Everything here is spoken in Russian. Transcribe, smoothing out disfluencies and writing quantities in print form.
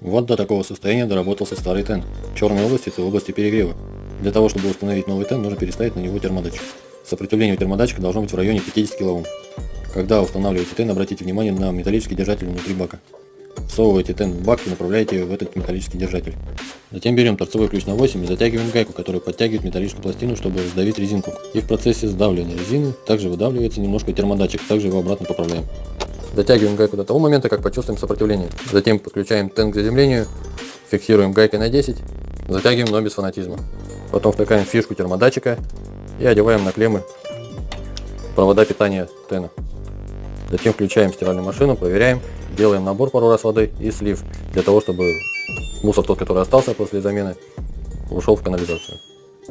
Вот до такого состояния доработался старый тен. Черные области – это области перегрева. Для того, чтобы установить новый тен, нужно переставить на него термодатчик. Сопротивление термодатчика должно быть в районе 50 кОм. Когда устанавливаете тен, обратите внимание на металлический держатель внутри бака. Всовываете тен в бак и направляете в этот металлический держатель. Затем берем торцевой ключ на 8 и затягиваем гайку, которая подтягивает металлическую пластину, чтобы сдавить резинку. И в процессе сдавливания резины также выдавливается немножко термодатчик, также его обратно поправляем. Затягиваем гайку до того момента, как почувствуем сопротивление. Затем подключаем тен к заземлению, фиксируем гайкой на 10, затягиваем, но без фанатизма. Потом втыкаем фишку термодатчика и одеваем на клеммы провода питания тена. Затем включаем стиральную машину, проверяем, делаем набор пару раз воды и слив, для того, чтобы мусор тот, который остался после замены, ушел в канализацию.